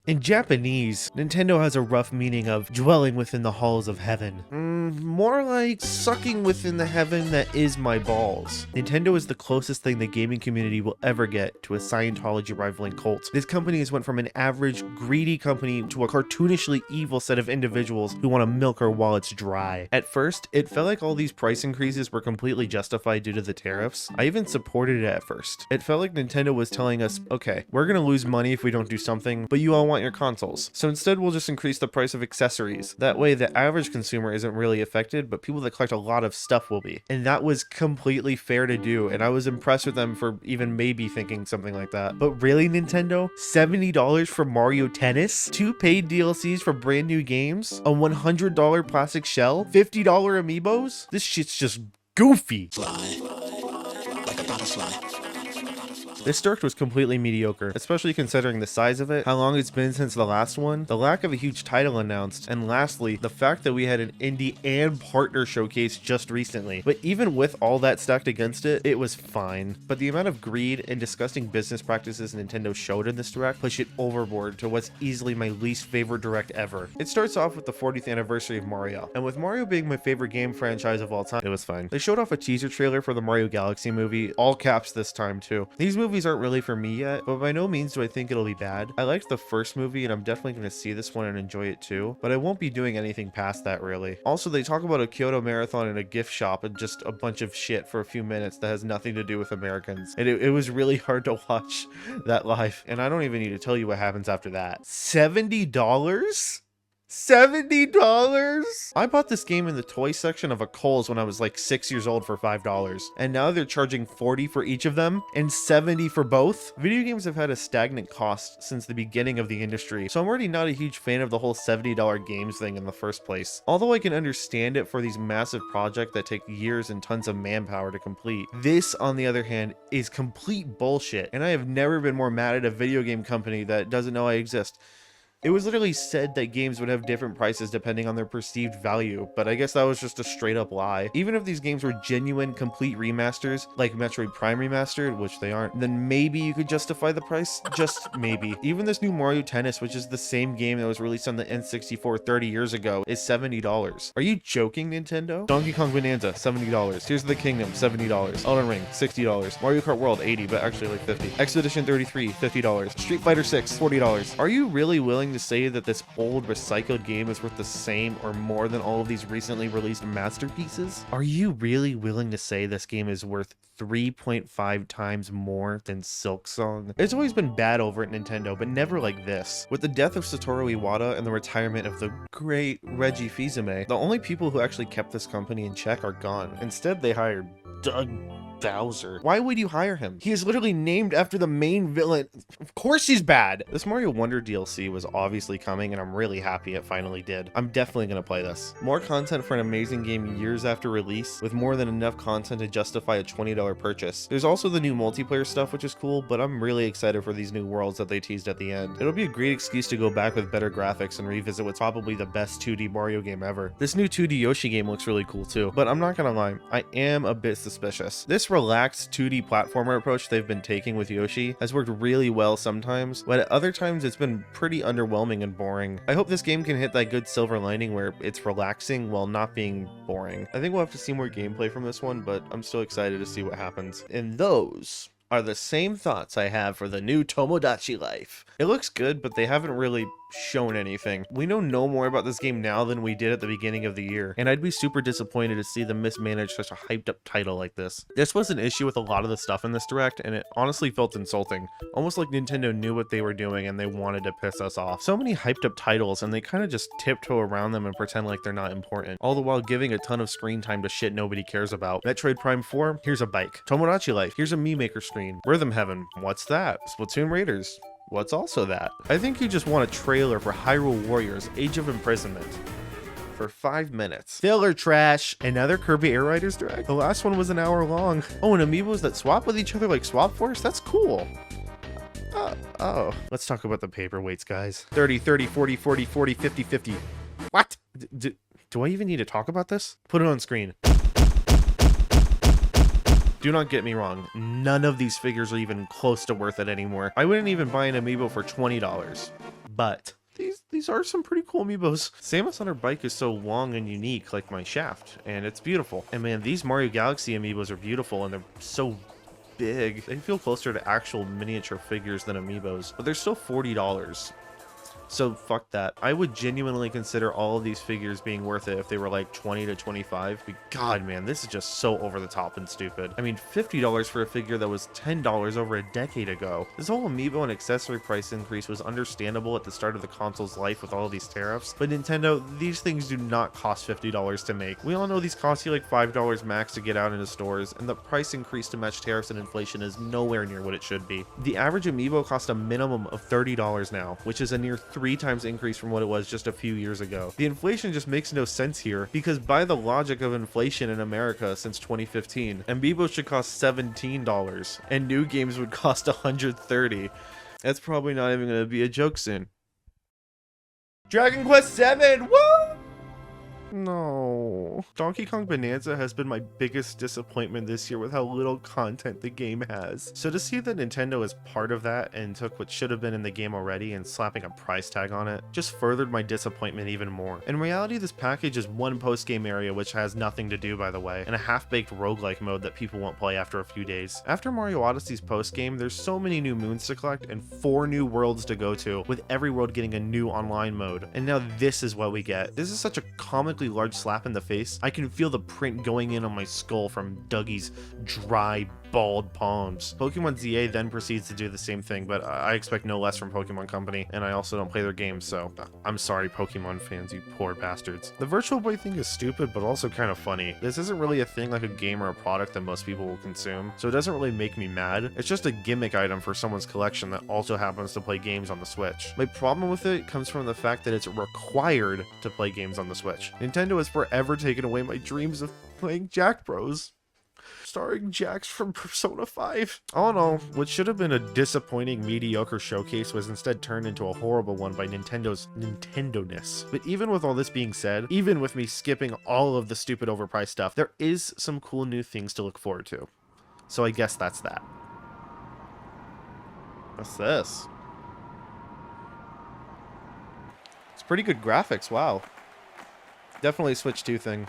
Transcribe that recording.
In Japanese, Nintendo has a rough meaning of dwelling within the halls of heaven. More like sucking within the heaven that is my balls. Nintendo is the closest thing the gaming community will ever get to a Scientology rivaling cult. This company has went from an average, greedy company to a cartoonishly evil set of individuals who want to milk our wallets dry. At first, it felt like all these price increases were completely justified due to the tariffs. I even supported it at first. It felt like Nintendo was telling us, okay, we're gonna lose money if we don't do something, but you all want your consoles. So instead we'll just increase the price of accessories. That way the average consumer isn't really affected, but people that collect a lot of stuff will be. And that was completely fair to do, and I was impressed with them for even maybe thinking something like that. But really, Nintendo? $70 for Mario Tennis? 2 paid DLCs for brand new games? A $100 plastic shell? $50 amiibos? This shit's just goofy. Fly like a butterfly. This Direct was completely mediocre, especially considering the size of it, how long it's been since the last one, the lack of a huge title announced, and lastly, the fact that we had an indie and partner showcase just recently. But even with all that stacked against it, it was fine. But the amount of greed and disgusting business practices Nintendo showed in this Direct pushed it overboard to what's easily my least favorite Direct ever. It starts off with the 40th anniversary of Mario, and with Mario being my favorite game franchise of all time, it was fine. They showed off a teaser trailer for the Mario Galaxy movie, all caps this time too. These movies aren't really for me yet, but by no means do I think it'll be bad. I liked the first movie and I'm definitely going to see this one and enjoy it too, but I won't be doing anything past that really. Also, they talk about a Kyoto Marathon in a gift shop and just a bunch of shit for a few minutes that has nothing to do with Americans. And it was really hard to watch that live, and I don't even need to tell you what happens after that. $70? $70? I bought this game in the toy section of a Kohl's when I was like 6 years old for $5, and now they're charging $40 for each of them and $70 for both. Video games have had a stagnant cost since the beginning of the industry, so I'm already not a huge fan of the whole $70 games thing in the first place. Although I can understand it for these massive projects that take years and tons of manpower to complete, this on the other hand is complete bullshit, and I have never been more mad at a video game company that doesn't know I exist. It was literally said that games would have different prices depending on their perceived value, but I guess that was just a straight up lie. Even if these games were genuine, complete remasters, like Metroid Prime Remastered, which they aren't, then maybe you could justify the price. Just maybe. Even this new Mario Tennis, which is the same game that was released on the N64 30 years ago, is $70. Are you joking, Nintendo? Donkey Kong Bonanza, $70. Tears of the Kingdom, $70. Elden Ring, $60. Mario Kart World, $80, but actually like $50. Expedition 33, $50. Street Fighter 6, $40. Are you really willing to say that this old recycled game is worth the same or more than all of these recently released masterpieces? Are you really willing to say this game is worth 3.5 times more than Silksong? It's always been bad over at Nintendo, but never like this. With the death of Satoru Iwata and the retirement of the great Reggie Fils-Aimé, the only people who actually kept this company in check are gone. Instead, they hired Doug Bowser. Why would you hire him? He is literally named after the main villain. Of course he's bad. This Mario Wonder DLC was obviously coming, and I'm really happy it finally did. I'm definitely gonna play this. More content for an amazing game years after release, with more than enough content to justify a $20 purchase. There's also the new multiplayer stuff, which is cool, but I'm really excited for these new worlds that they teased at the end. It'll be a great excuse to go back with better graphics and revisit what's probably the best 2D Mario game ever. This new 2D Yoshi game looks really cool too, but I'm not gonna lie, I am a bit suspicious. This relaxed 2D platformer approach they've been taking with Yoshi has worked really well sometimes, but at other times it's been pretty underwhelming and boring. I hope this game can hit that good silver lining where it's relaxing while not being boring. I think we'll have to see more gameplay from this one, but I'm still excited to see what happens. And those are the same thoughts I have for the new Tomodachi Life. It looks good, but they haven't really shown anything. We know no more about this game now than we did at the beginning of the year, and I'd be super disappointed to see them mismanage such a hyped up title like this. This was an issue with a lot of the stuff in this Direct, and it honestly felt insulting. Almost like Nintendo knew what they were doing and they wanted to piss us off. So many hyped up titles, and they kind of just tiptoe around them and pretend like they're not important, all the while giving a ton of screen time to shit nobody cares about. Metroid Prime 4, here's a bike. Tomodachi Life, here's a Mii Maker screen. Rhythm Heaven, what's that? Splatoon Raiders, what's also that? I think you just want a trailer for Hyrule Warriors Age of Imprisonment for 5 minutes. Filler trash. Another Kirby Air Riders Direct? The last one was an hour long. Oh, and amiibos that swap with each other like Swap Force? That's cool. Oh. Let's talk about the paperweights, guys. 30, 30, 40, 40, 40, 50, 50. What? Do I even need to talk about this? Put it on screen. Do not get me wrong, none of these figures are even close to worth it anymore. I wouldn't even buy an amiibo for $20. but these are some pretty cool amiibos. Samus on her bike is so long and unique, like my shaft, and it's beautiful. And man, these Mario Galaxy amiibos are beautiful, and they're so big. They feel closer to actual miniature figures than amiibos, but they're still $40. So fuck that. I would genuinely consider all of these figures being worth it if they were like 20 to 25. But God, man, this is just so over the top and stupid. I mean, $50 for a figure that was $10 over a decade ago. This whole amiibo and accessory price increase was understandable at the start of the console's life with all of these tariffs, but Nintendo, these things do not cost $50 to make. We all know these cost you like $5 max to get out into stores, and the price increase to match tariffs and inflation is nowhere near what it should be. The average amiibo costs a minimum of $30 now, which is a near 3 times increase from what it was just a few years ago. The inflation just makes no sense here, because by the logic of inflation in America since 2015, amiibo should cost $17 and new games would cost $130. That's probably not even going to be a joke soon. Dragon Quest 7, woo! No. Donkey Kong Bonanza has been my biggest disappointment this year with how little content the game has. So to see that Nintendo is part of that and took what should have been in the game already and slapping a price tag on it just furthered my disappointment even more. In reality, this package is one post-game area which has nothing to do, by the way, and a half-baked roguelike mode that people won't play after a few days. After Mario Odyssey's post-game, there's so many new moons to collect and 4 new worlds to go to, with every world getting a new online mode. And now this is what we get. This is such a comically large slap in the face. I can feel the print going in on my skull from Dougie's dry, bald palms. Pokemon ZA then proceeds to do the same thing, but I expect no less from Pokemon Company, and I also don't play their games, so I'm sorry, Pokemon fans, you poor bastards. The Virtual Boy thing is stupid, but also kind of funny. This isn't really a thing like a game or a product that most people will consume, so it doesn't really make me mad. It's just a gimmick item for someone's collection that also happens to play games on the Switch. My problem with it comes from the fact that it's required to play games on the Switch. Nintendo has forever taken away my dreams of playing Jack Bros, starring Jax from Persona 5. All in all, what should have been a disappointing, mediocre showcase was instead turned into a horrible one by Nintendo's Nintendo-ness. But even with all this being said, even with me skipping all of the stupid overpriced stuff, there is some cool new things to look forward to. So I guess that's that. What's this? It's pretty good graphics, wow. Definitely a Switch 2 thing.